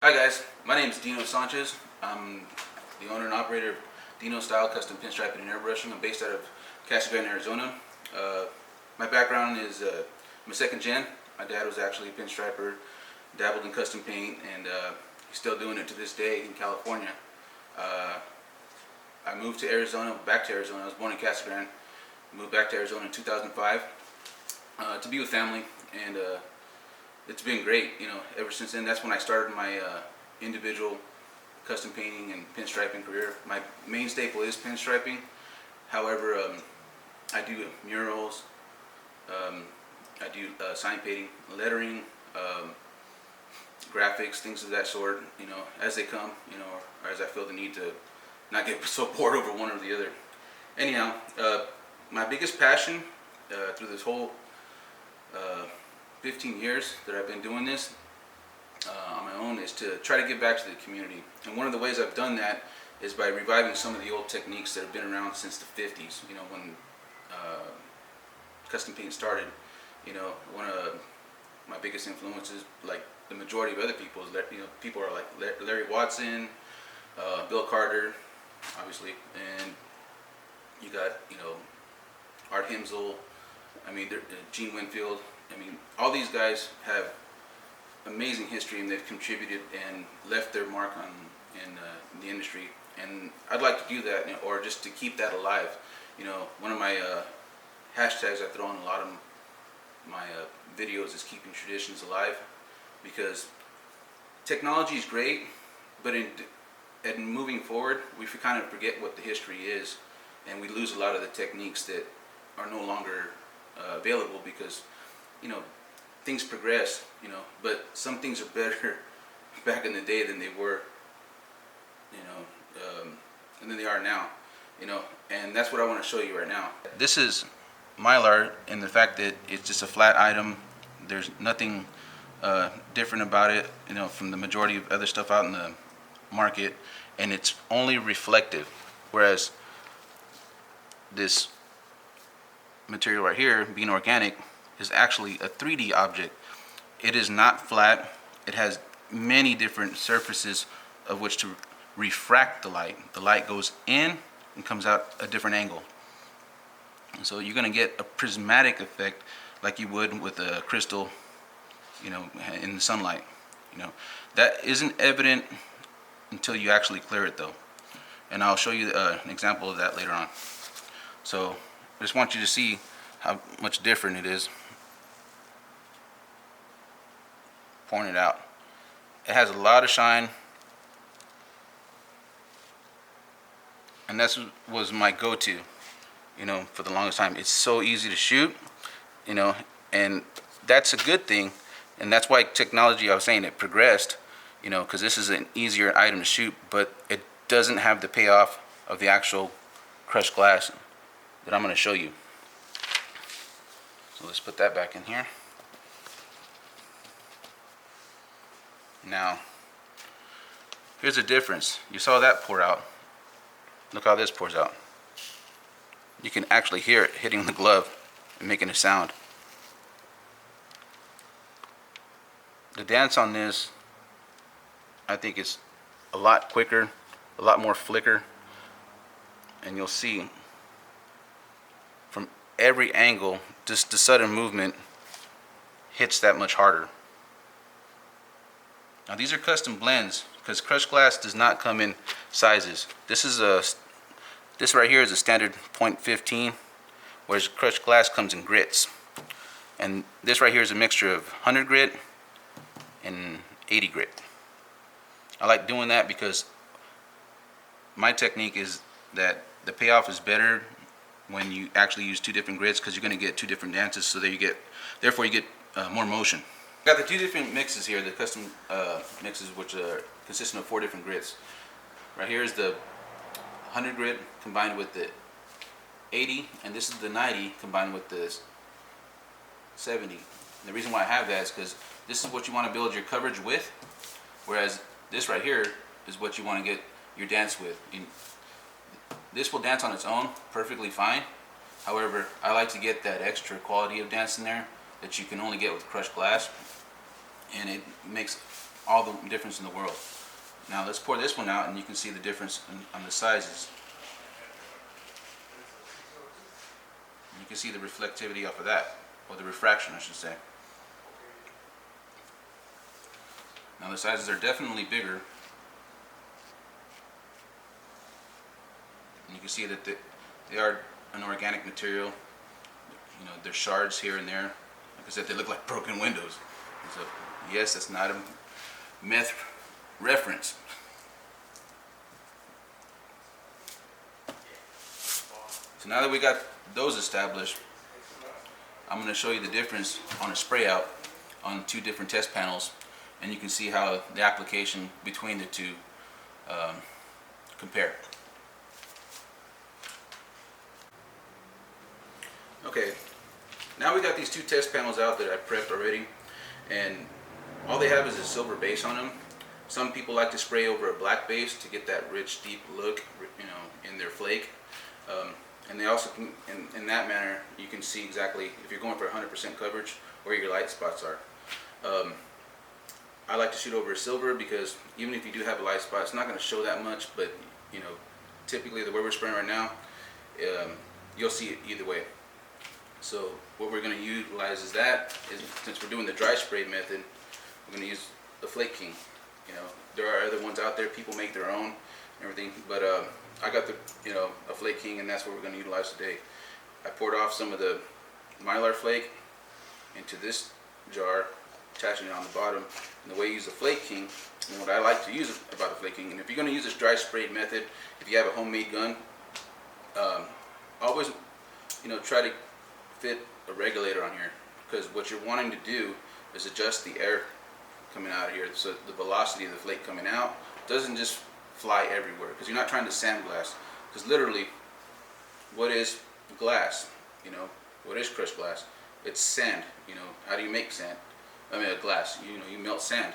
Hi guys, my name is Dino Sanchez. I'm the owner and operator of Dino Style Custom Pinstriping and Airbrushing. I'm based out of Casa Grande, Arizona. My background is I'm a second gen. My dad was actually a pinstriper, dabbled in custom paint, and he's still doing it to this day in California. I moved to Arizona, back to Arizona. I was born in Casa Grande. Moved back to Arizona in 2005 to be with family, and it's been great, ever since then. That's when I started my individual custom painting and pinstriping career. My main staple is pinstriping. However, I do murals, I do sign painting, lettering, graphics, things of that sort, as they come, or as I feel the need to not get so bored over one or the other. Anyhow, my biggest passion through this whole 15 years that I've been doing this on my own is to try to give back to the community. And one of the ways I've done that is by reviving some of the old techniques that have been around since the 50s, when custom paint started. One of my biggest influences, like the majority of other people, is people are like Larry Watson, Bill Carter, obviously, and you got Art Himsel, Gene Winfield. All these guys have amazing history, and they've contributed and left their mark in the industry. And I'd like to do that, or just to keep that alive. One of my hashtags I throw on a lot of my videos is keeping traditions alive, because technology is great, but in moving forward, we kind of forget what the history is, and we lose a lot of the techniques that are no longer available, because things progress, but some things are better back in the day than they were, and than they are now, and that's what I want to show you right now. This is Mylar, in the fact that it's just a flat item. There's nothing different about it, from the majority of other stuff out in the market, and it's only reflective, whereas this material right here, being organic, is actually a 3D object. It is not flat. It has many different surfaces of which to refract the light. The light goes in and comes out a different angle. And so you're going to get a prismatic effect like you would with a crystal, in the sunlight. That isn't evident until you actually clear it, though. And I'll show you an example of that later on. So I just want you to see how much different it is. Pouring it out. It has a lot of shine, and that was my go-to, for the longest time. It's so easy to shoot, and that's a good thing, and that's why technology, I was saying, it progressed, because this is an easier item to shoot, but it doesn't have the payoff of the actual crushed glass that I'm going to show you. So let's put that back in here. Now, here's the difference. You saw that pour out. Look how this pours out. You can actually hear it hitting the glove and making a sound. The dance on this, I think, is a lot quicker, a lot more flicker, and you'll see from every angle, just the sudden movement hits that much harder. Now these are custom blends, because crushed glass does not come in sizes. This right here is a standard 0.15, whereas crushed glass comes in grits. And this right here is a mixture of 100 grit and 80 grit. I like doing that because my technique is that the payoff is better when you actually use two different grits, because you're going to get two different dances, so that therefore you get more motion. Got the two different mixes here, the custom mixes, which are consistent of 4 different grits. Right here is the 100 grit combined with the 80, and this is the 90 combined with the 70. And the reason why I have that is because this is what you want to build your coverage with, whereas this right here is what you want to get your dance with. This will dance on its own perfectly fine. However, I like to get that extra quality of dance in there that you can only get with crushed glass, and it makes all the difference in the world. Now let's pour this one out and you can see the difference on the sizes. You can see the reflectivity off of that, or the refraction I should say. Now the sizes are definitely bigger. And you can see that they are an organic material. You know, there's shards here and there. Like I said, they look like broken windows. So yes, that's not a meth reference. So now that we got those established, I'm going to show you the difference on a spray out on two different test panels, and you can see how the application between the two compare. Okay, now we got these two test panels out that I prepped already, and all they have is a silver base on them. Some people like to spray over a black base to get that rich, deep look, you know, in their flake. And they also can, in that manner, you can see exactly if you're going for 100% coverage where your light spots are. I like to shoot over a silver because even if you do have a light spot, it's not going to show that much. But you know, typically the way we're spraying right now, you'll see it either way. So what we're going to utilize is since we're doing the dry spray method, we're going to use the Flake King. You know, there are other ones out there. People make their own and everything, but I got a Flake King, and that's what we're going to utilize today. I poured off some of the Mylar flake into this jar, attaching it on the bottom. And the way you use the Flake King, and what I like to use about the Flake King, and if you're going to use this dry spray method, if you have a homemade gun, always try to fit a regulator on here, because what you're wanting to do is adjust the air coming out of here, so the velocity of the flake coming out doesn't just fly everywhere, because you're not trying to sandblast. Because literally, what is glass? You know, what is crushed glass? It's sand. You know, how do you make sand? I mean, a glass. You melt sand.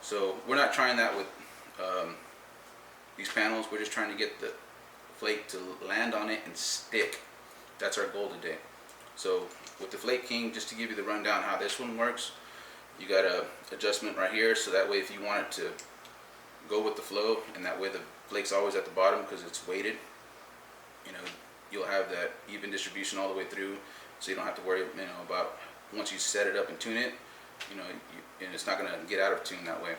So we're not trying that with these panels. We're just trying to get the flake to land on it and stick. That's our goal today. So with the Flake King, just to give you the rundown how this one works, you got a adjustment right here, so that way if you want it to go with the flow, and that way the flake's always at the bottom because it's weighted, you'll have that even distribution all the way through, so you don't have to worry about once you set it up and tune it, and it's not going to get out of tune that way.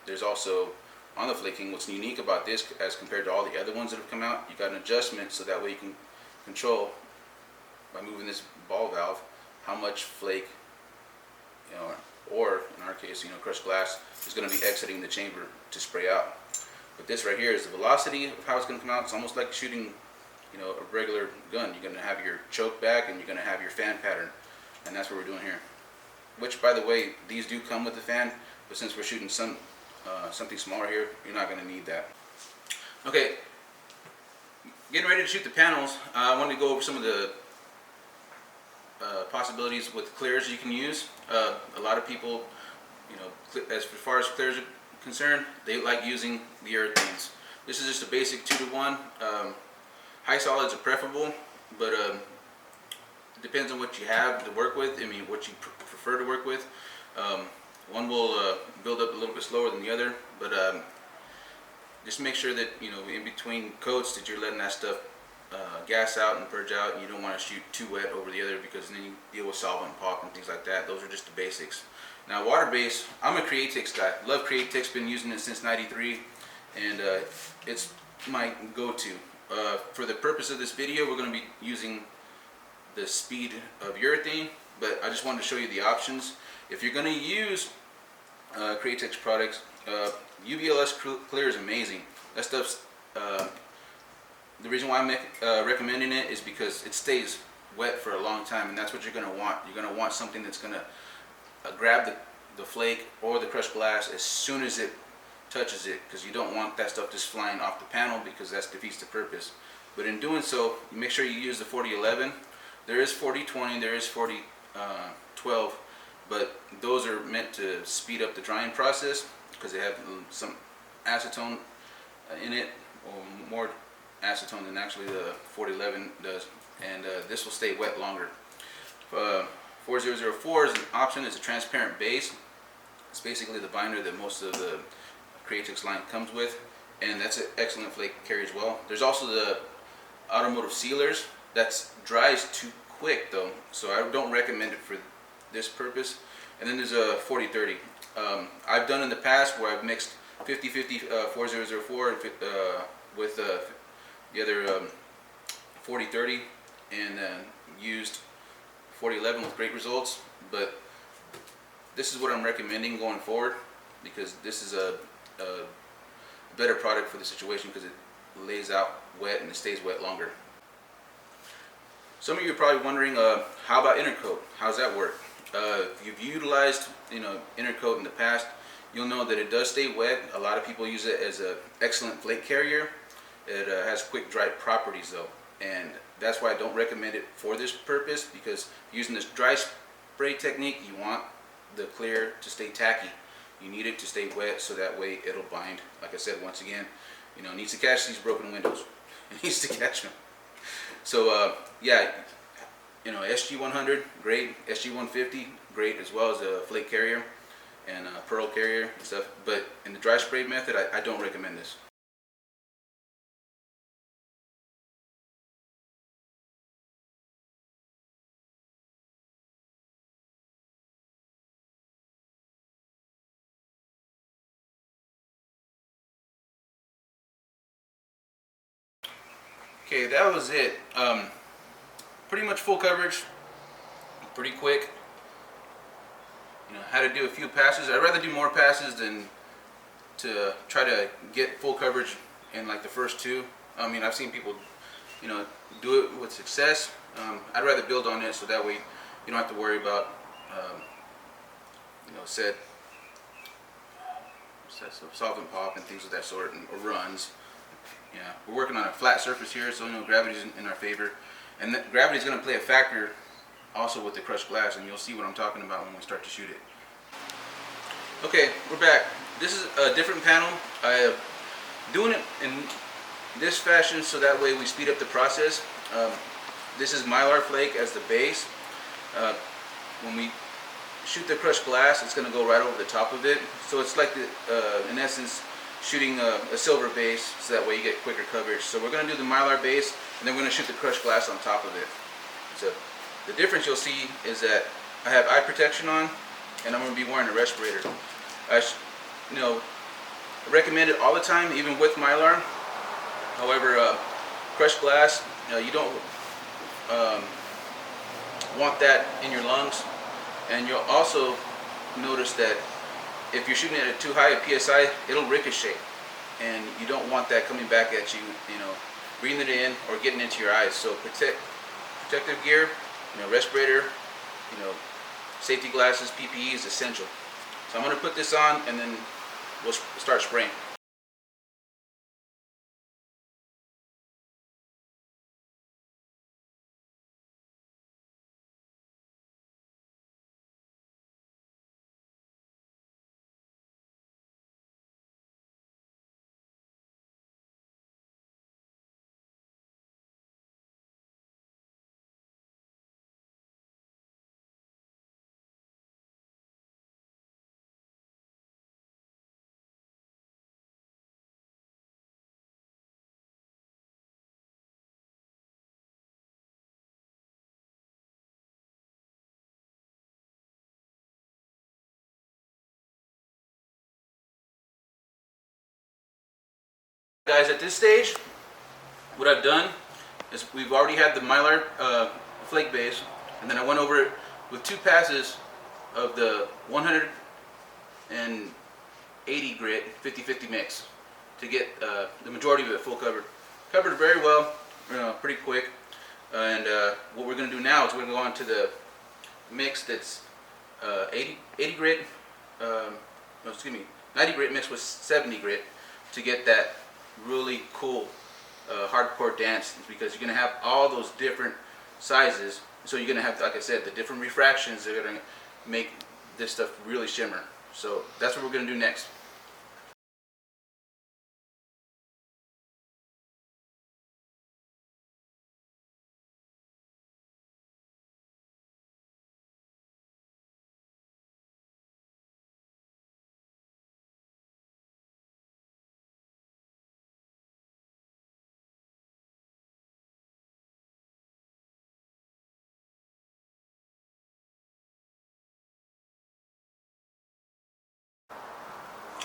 There's also on the Flake King, what's unique about this as compared to all the other ones that have come out, you got an adjustment so that way you can control by moving this ball valve how much flake, or in our case, crushed glass is going to be exiting the chamber to spray out. But this right here is the velocity of how it's going to come out. It's almost like shooting, a regular gun. You're going to have your choke back and you're going to have your fan pattern, and that's what we're doing here. Which, by the way, these do come with the fan, but since we're shooting something smaller here, you're not going to need that. Okay, getting ready to shoot the panels. I wanted to go over some of the possibilities with clears you can use. A lot of people, as far as clears are concerned, they like using the urethanes. This is just a basic 2-to-1. High solids are preferable, but it depends on what you have to work with. I mean, what you prefer to work with. One will build up a little bit slower than the other, but just make sure that in between coats that you're letting that stuff gas out and purge out, and you don't want to shoot too wet over the other, because then you deal with solvent pop and things like that. Those are just the basics. Now water base, I'm a Creatix guy. Love Creatix, been using it since '93, and it's my go-to. For the purpose of this video, we're going to be using the speed of urethane, but I just wanted to show you the options. If you're going to use Creatix products, UVLS clear is amazing. That stuff's the reason why I'm recommending it is because it stays wet for a long time, and that's what you're going to want. You're going to want something that's going to grab the flake or the crushed glass as soon as it touches it, because you don't want that stuff just flying off the panel, because that defeats the purpose. But in doing so, you make sure you use the 4011. There is 4020, there is 4012, but those are meant to speed up the drying process because they have some acetone in it, or more acetone than actually the 4011 does, and this will stay wet longer. 4004 is an option. It's a transparent base. It's basically the binder that most of the Creatix line comes with, and that's an excellent flake carrier as well. There's also the automotive sealers. That dries too quick though, so I don't recommend it for this purpose. And then there's a 4030. I've done in the past where I've mixed 5050 4004 with the other 4030 and used 4011 with great results, but this is what I'm recommending going forward because this is a better product for the situation because it lays out wet and it stays wet longer. Some of you are probably wondering, how about intercoat? How does that work? If you've utilized, intercoat in the past, you'll know that it does stay wet. A lot of people use it as an excellent flake carrier. It has quick dry properties though, and that's why I don't recommend it for this purpose, because using this dry spray technique, you want the clear to stay tacky. You need it to stay wet so that way it'll bind. Like I said, once again, it needs to catch these broken windows. It needs to catch them. So yeah, SG100, great. SG150, great as well as a flake carrier and a pearl carrier and stuff. But in the dry spray method, I don't recommend this. Okay, that was it. Pretty much full coverage, pretty quick. Had to do a few passes. I'd rather do more passes than to try to get full coverage in like the first two. I mean, I've seen people, do it with success. I'd rather build on it so that way you don't have to worry about, said solvent pop and things of that sort, or runs. Yeah, we're working on a flat surface here, so gravity's in our favor, and gravity is going to play a factor also with the crushed glass, and you'll see what I'm talking about when we start to shoot it. Okay, we're back. This is a different panel. I'm doing it in this fashion so that way we speed up the process. This is Mylar flake as the base. When we shoot the crushed glass, it's going to go right over the top of it, so it's like in essence shooting a silver base, so that way you get quicker coverage. So we're going to do the Mylar base, and then we're going to shoot the crushed glass on top of it. So the difference you'll see is that I have eye protection on, and I'm going to be wearing a respirator. I recommend it all the time, even with Mylar. However, crushed glass, you don't want that in your lungs, and you'll also notice that if you're shooting it at too high a PSI, it'll ricochet, and you don't want that coming back at you, breathing it in or getting into your eyes. So protective gear, respirator, safety glasses, PPE is essential. So I'm going to put this on, and then we'll start spraying. Guys, at this stage, what I've done is we've already had the Mylar flake base, and then I went over it with two passes of the 180 grit 50-50 mix to get the majority of it full covered. Covered very well, pretty quick. And what we're going to do now is we're going to go on to the mix that's 80 grit, no, excuse me, 90 grit mixed with 70 grit to get that really cool hardcore dance, because you're going to have all those different sizes. So you're going to have, like I said, the different refractions that are going to make this stuff really shimmer. So that's what we're going to do next.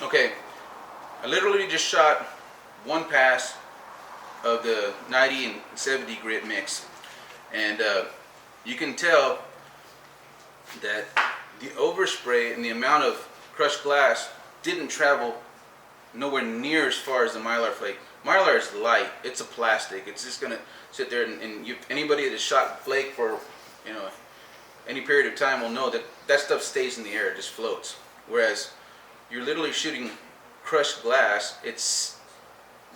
Okay, I literally just shot one pass of the 90 and 70 grit mix, and you can tell that the overspray and the amount of crushed glass didn't travel nowhere near as far as the Mylar flake. Mylar is light. It's a plastic. It's just gonna sit there, and anybody that shot flake for, you know, any period of time will know that that stuff stays in the air. It just floats. Whereas you're literally shooting crushed glass. It's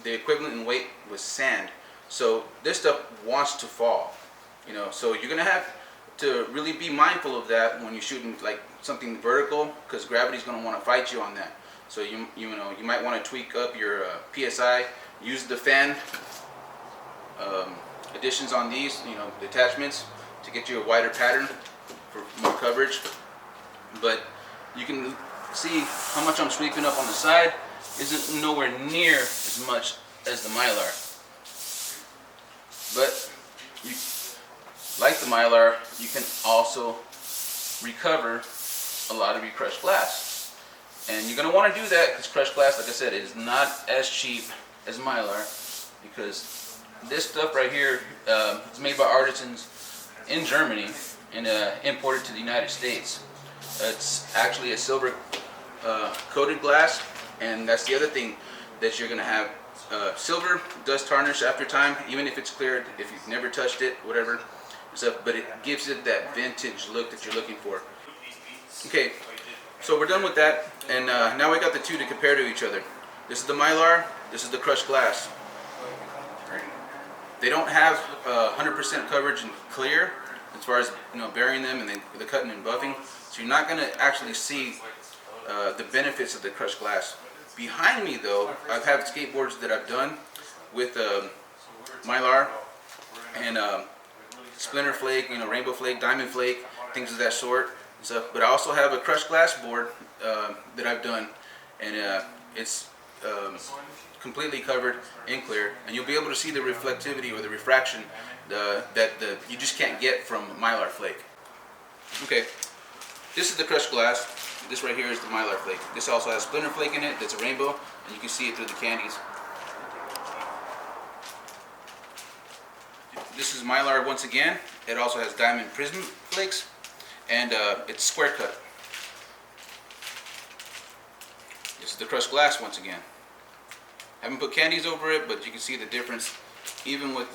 the equivalent in weight with sand. So this stuff wants to fall. You know, so you're gonna have to really be mindful of that when you're shooting like something vertical, because gravity's gonna want to fight you on that. So you might want to tweak up your PSI. Use the fan additions on these, the attachments, to get you a wider pattern for more coverage. But you can see how much I'm sweeping up on the side isn't nowhere near as much as the Mylar. But you, like the Mylar, you can also recover a lot of your crushed glass. And you're going to want to do that because crushed glass, like I said, is not as cheap as Mylar, because this stuff right here is made by artisans in Germany and imported to the United States. It's actually a silver coated glass, and that's the other thing that you're going to have. Silver does tarnish after time, even if it's cleared, if you've never touched it, whatever stuff, but it gives it that vintage look that you're looking for. Okay, so we're done with that, and now we got the two to compare to each other. This is the Mylar, this is the crushed glass. They don't have 100% coverage and clear as far as burying them and then the cutting and buffing, so you're not going to actually see the benefits of the crushed glass. Behind me though, I've had skateboards that I've done with Mylar and splinter flake, rainbow flake, diamond flake, things of that sort. So, but I also have a crushed glass board that I've done, and it's completely covered in clear, and you'll be able to see the reflectivity or the refraction that you just can't get from Mylar flake. Okay, this is the crushed glass. This right here is the Mylar flake. This also has splinter flake in it. That's a rainbow, and you can see it through the candies. This is Mylar once again. It also has diamond prism flakes, and it's square cut. This is the crushed glass once again. Haven't put candies over it, but you can see the difference even with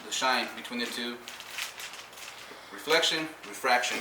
the shine between the two. Reflection, refraction.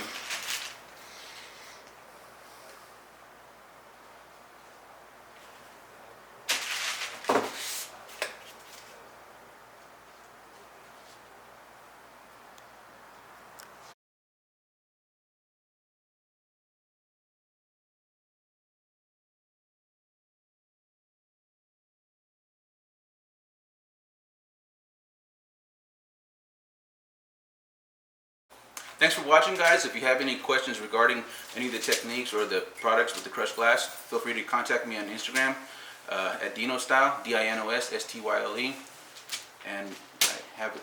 Thanks for watching, guys. If you have any questions regarding any of the techniques or the products with the crushed glass, feel free to contact me on Instagram at Dino Style, DINOSSTYLE, and I have it.